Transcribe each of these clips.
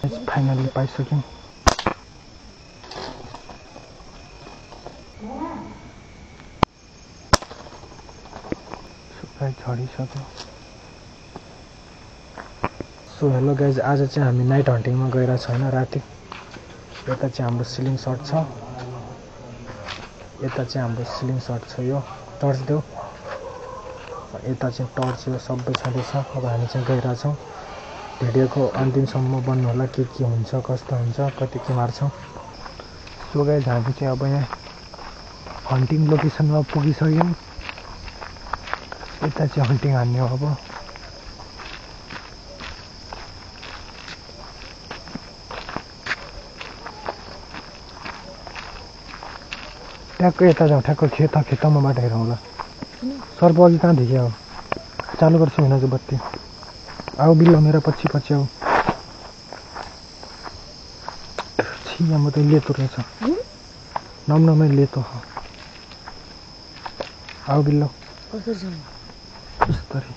Finally पाइसक्यौँ। सुकाइ झरिसक्यो। So hello guys, आज चाहिँ हामी नाइट हन्टिङमा गएर छैन, राति। यता चाहिँ हाम्रो सिलिङ सर्ट छ, यता चाहिँ हाम्रो सिलिङ सर्ट छ। यो टर्च देऊ, यता चाहिँ टर्च यो सबै छँदैछ। अब हामी चाहिँ गइरहेछौँ। भिडियोको अन्तिमसम्म बन्नु होला, के हुन्छ, कस्तो हुन्छ, कति के मार्छौँ। सो गाइज, हामी चाहिँ अब यहाँ हन्टिङ लोकेसनमा पुगिसक्यौँ। यता चाहिँ हन्टिङ हान्ने हो अब। ट्याक्कै यता जाउँ, ठ्याक्क खेतमा बाटो हेरौँ होला। सर्प अघि कहाँ देखियो? चालु गर्छु होइन चाहिँ बत्ती। आऊ बिल्लो मेरो पछि पछि आऊ। छिया म त लेतो रहेछ, नम्नमै लेतो। आऊ बिल्लो। बिस्तारै।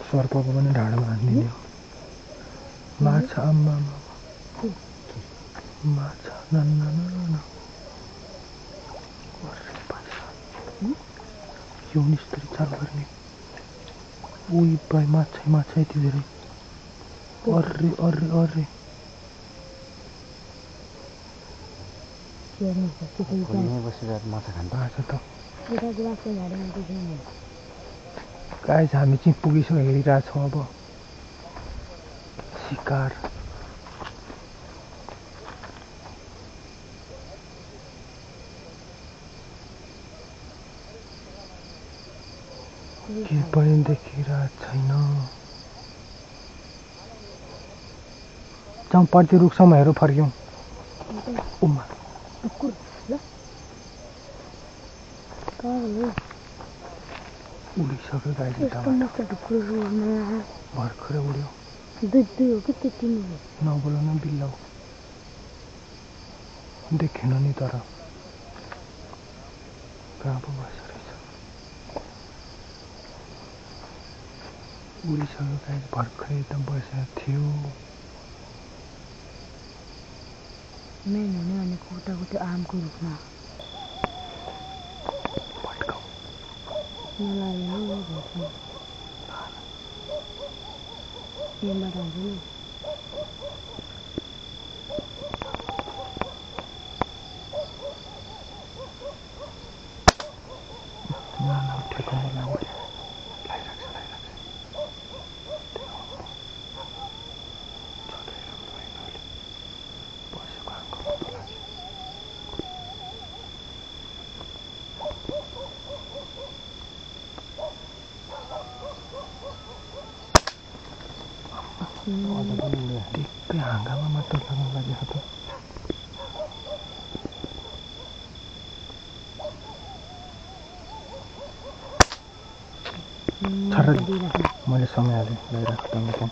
सर्पको पनि ढाडमा हानिदिने हो। माछा आम्मा माछा नन्न यो निस्तरी चालु गर्ने। उही भाइ माछा यति धेरै। अर्रे अर्रे अर्रे गाइस, हामी चाहिँ पुगिसक्यो, हेरिरहेछौँ अब शिकार। के पनि देखिरहेको छैन। जाउँ पट्टि रुखसम्म हेरौँ, फर्क्यौँ। उमा उडिसक्यो गाइस, भर्खरै उड्यो। नबोल न बिल्लो, देखेन नि तर कहाँ पो बसेको रहेछ। उडिसक्यो गाइस, भर्खरै एकदम बसेको थियो। मेन हुने भनेको उताको आमको रुखमा नलाग्दैन भेट्नु। यहाँबाट हुन्छ नि। टिक्कै हाँगामा मात्र लाग्न लागेको त। मैले समय हालेँ, गइरहेको त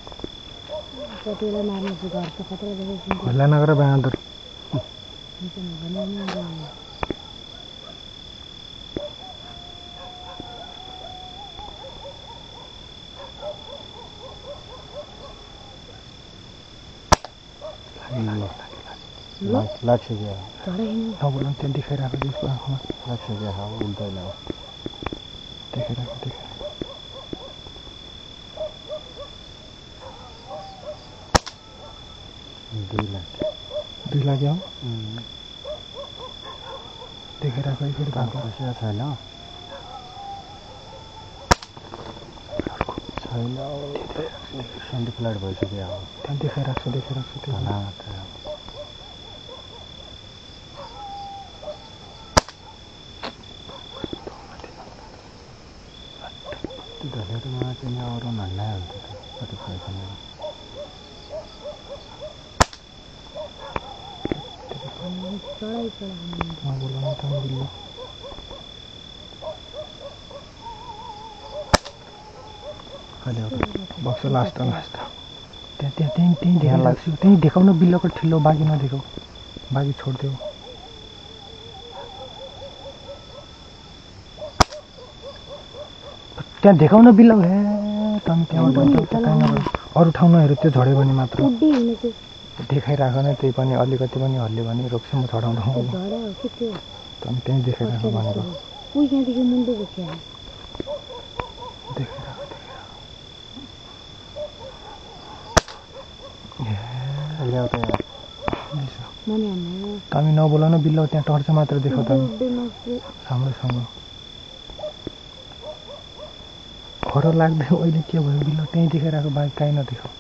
हल्ला नगर बहादुर। लाग्छ क्या नबोल, त्यहाँ देखाइरहेको त्यसको आँखामा लाग्छ क्या उल्टा देखाइरहेको। 2 लाग्यो देखाइरहेको। फेरि भएको छैन सेन्डी फ्ल्याट भइसक्यो। त्यहाँ देखाइरहेको छ त्यो मात्रै ढलेरोमा चाहिँ अरू भन्नै हुन्छ कति पैसा बक्स लास्ट त्यहाँ लाग्छु। त्यहीँ देखाउन बिल्लोको ठिलो, बाँकी नदेखाऊ, बाँकी छोडिदेऊ। त्यहाँ देखाउन बिल्ला हे तमी त्यहाँबाट अरू ठाउँमा हेर त्यो झड्यो भने मात्र उड्दै हिँड्ने त्यो देखाइराख न त्यही पनि अलिकति पनि हल्यो भने रोक्छु म झडाउँदा झडा हो कि त्यो तमी त्यहीँ देखाइराख भनेको उही त्यहाँदेखि मुन्टो देखिया देखाइराख मने हान्ने तमी नबोल न बिल्ला त्यहाँ टर्च मात्र देखाउ तमी उड्दैन त्यो राम्रोसँग खरो लाग्दै अहिले के भयो बिल्ला त्यहीँ देखाइराख बाइक काहीँ नदेखाऊ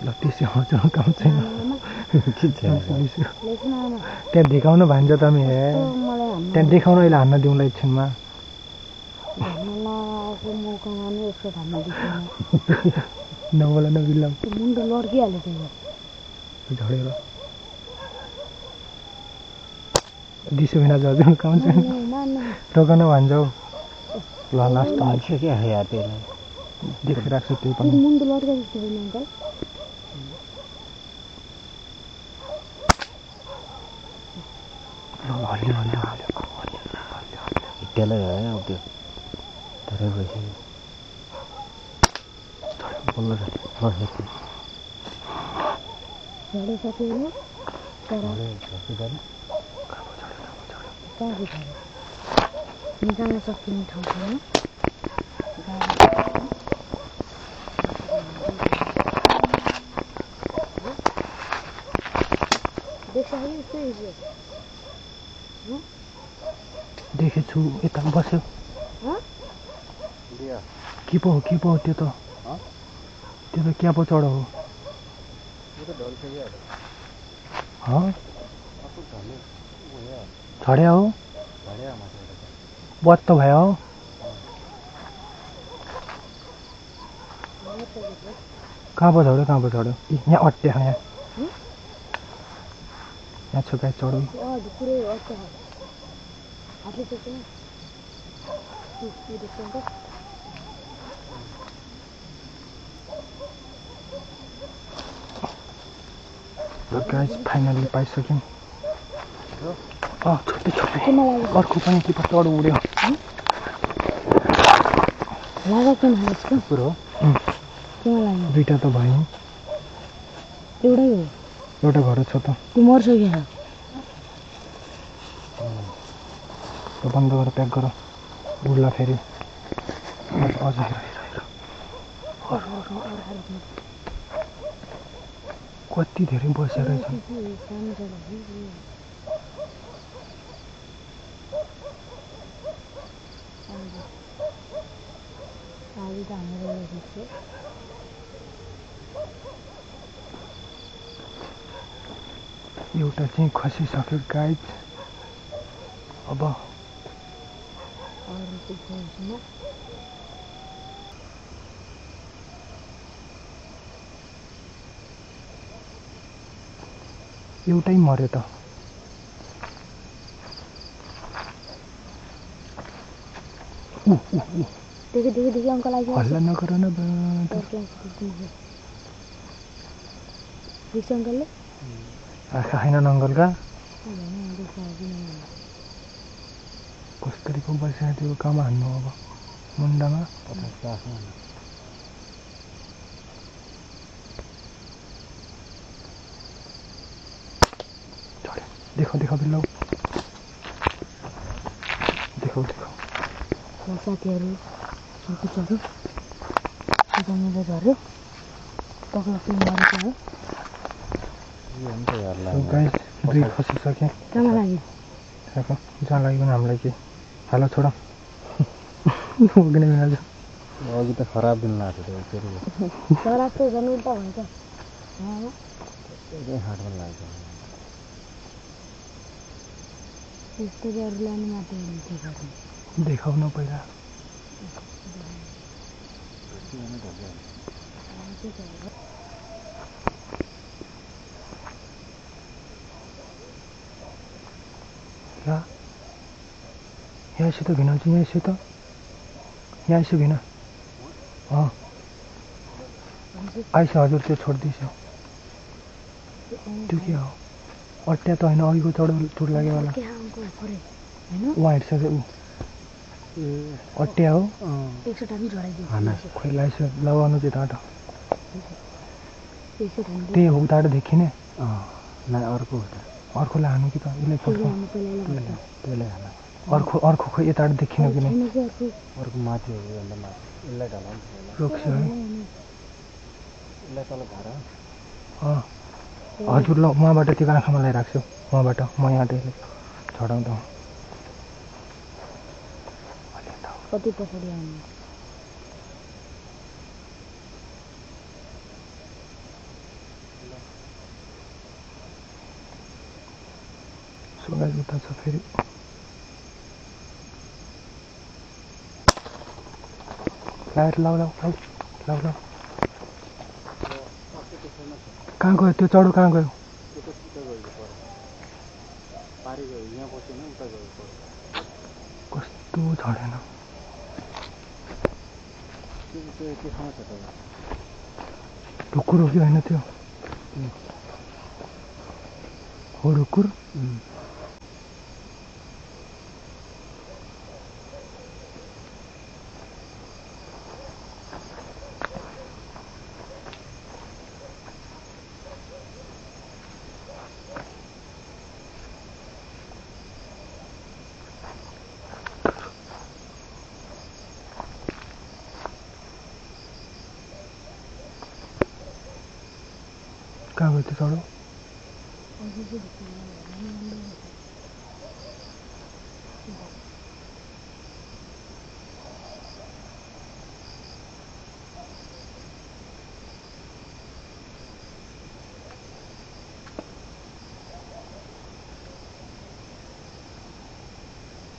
ल त्यसै आउँछ काम छैन त्यहाँ देखाउन भन्छ तमी हे मलाई हान्न त्यहाँ देखाउन अहिले हान्न दिउँला एकछिनमा मौकामा नि यसो हान्न दिँदैन नबोल न बिल्ला त्यो मुन्टो लड्किहाल्यो त्यो झडेर दिसो बिना जाँदैन काम छैन रोकन भन्छौ ल लास्ट लाग्छ क्या यार त्यसलाई देखिराख्छु त्यही पनि मुन्टो लड्का जस्तो होइन अङ्कल हल्यो हल्यो हिट्टेलै हो अब त्यो धेरै भइसक्यो बल्ल झडे सक्यो कहाँ निकाल्न सकिने ठाउँ छैन देखेछु यता बस्यो के पो हो त्यो त क्या पो चढो हो झड्या हो बत्त भयो हो कहाँ पो झड्यो यहाँ अट्ट्या यहाँ छुकाइ चढो गाइस फाइनली पाइसक्यौँ छुट्टी अर्को पनि के पो चढो उड्यो दुईटा त भयो एउटै हो एउटा घर छ त त्यो मर्छ क्या बन्द गरेर प्याक गर उड्ला फेरि अझ कति धेरै बसेर छ एउटा चाहिँ खसिसक्यो गाइज अब एउटै मर्यो त देखि अङ्कल हल्ला नगर न अङ्कलले आँखा छैन अङ्कलका कस्तरी पो बसेको त्यो कहाँ हान्नु अब मुन्डामा देखो बिल्लो देखो साथीहरू चढ्यो झऱ्यो तपाईँ मरेको हो गाइस दुई खसिसक्यो कहाँ लाग्यो जहाँ लाग्यो भने हामीलाई के हाल छोड अघि त खराब दिन लाग्थ्यो खराब त झन् उल्टा हुन्छ हाटमा लाग्छ त्यसरी अरू लानु मात्रै देखाउन पहिला यहाँ यसो त भिनाउँछ यहाँ यसो भिन आइस हजुर त्यो छोडिदिएछ त्यो के हो अट्या त होइन अघिको चोट लागेवाला उहाँ हिँड्छ ऊ अट्या हो खोइ लाइसेन्स लगाउनु चाहिँ ताँट त्यही हो उताबाट देखिने अर्कोलाई हानु कि त यसले त्यसलाई हाल अर्को खोइ यताबाट देखिनु कि नै अर्को माथि हो योभन्दा माथि यसलाई ढाल रोक्छ है यसलाई तल घर हजुर ल उहाँबाट त्यो आँखामा लगाइराख्छु उहाँबाट म यहाँ त्यसले झडाउँदा कति पछाडि आउनु सुगा जुत्ता छ फेरि लाइट लाउ कहाँ गयो त्यो चढो कहाँ गयो कस्तो झडेन ढुकुर हो कि होइन त्यो हो ढुकुर कहाँ गयो त्यो चढो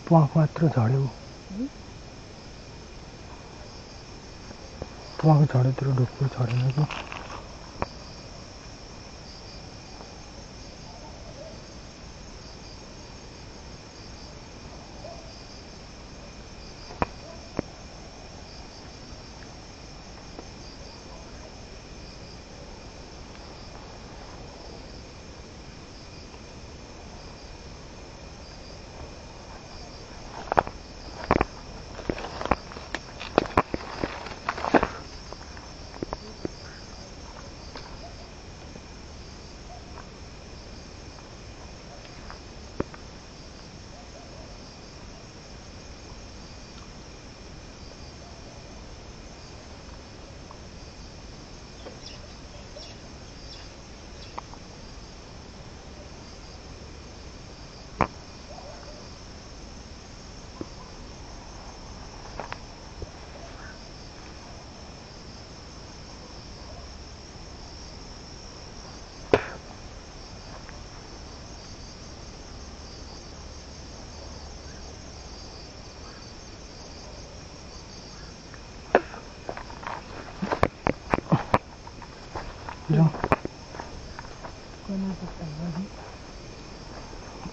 प्वाख मात्र झड्यो प्वाख झड्यो त्यो ढुकुर झरेन कि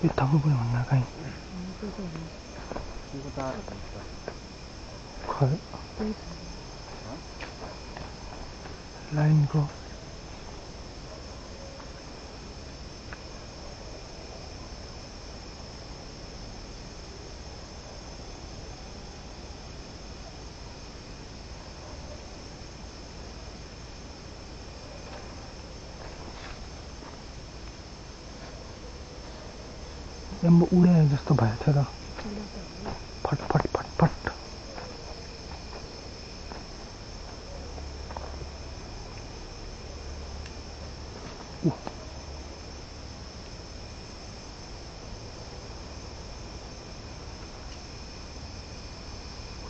यताको पनि हुन्न कहीँ खै लाइनको एम्बो उडे जस्तो भएको थियो त फट फट फट फट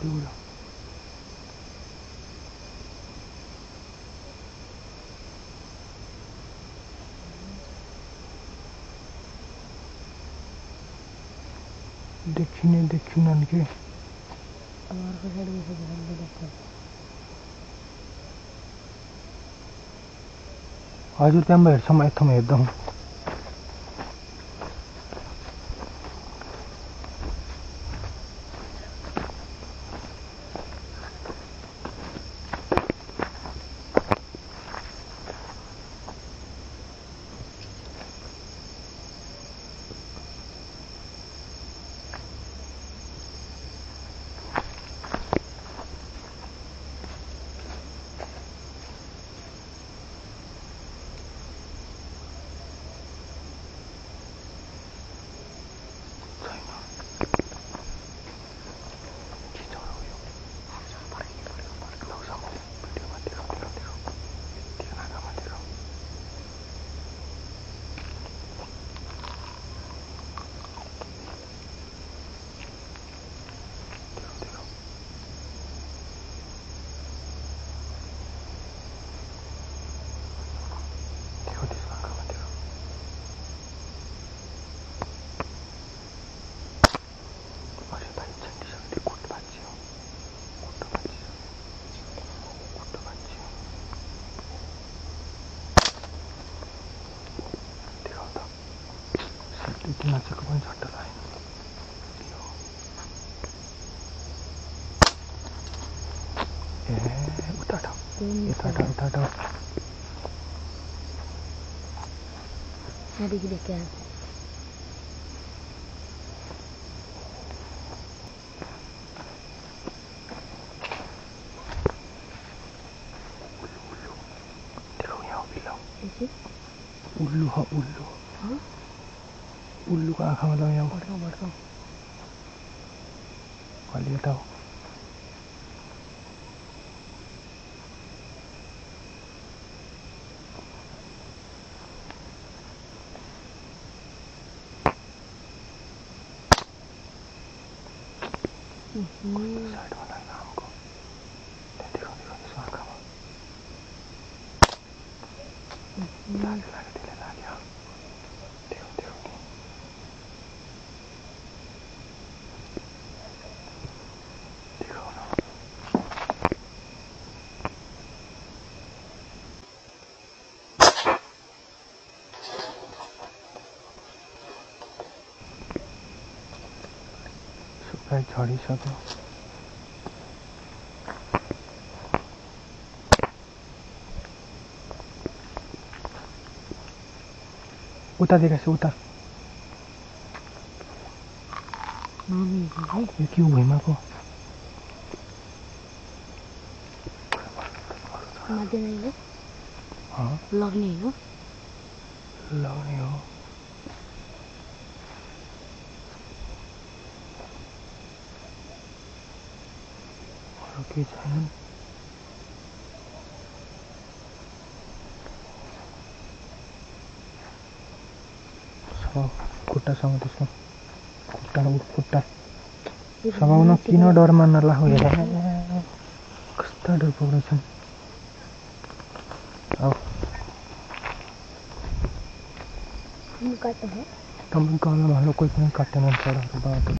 उडो देखिन के हजुर त्यहाँबाट हेर्छ म यतामा हेर्दा त्यति नाचेको पनि झट्ट लाग्यो। ए उता उता नदी देख क्या उल्लू हो उल्लू को आँखामा लगाऊ बढ्छौ अलि यता हो। साइडमा लाग्यो हमको देखो यसो आँखामा लाग्यो त्यसले लाग्यो। देखो देखो न सुकाइ झरिसक्यो। उता देखाएको उता यो के हो भुइँमाको लग्ने हो लगाउने हो। अरू केही छैन। खुट्टासँग त्यसको खुट्टा समाउन किन डर मान्न लाग्यो हेर कस्ता डरपोक रहेछन्। काट्छ तपाईँ गला भालो कोही पनि काट्दैन चराहरू बाटो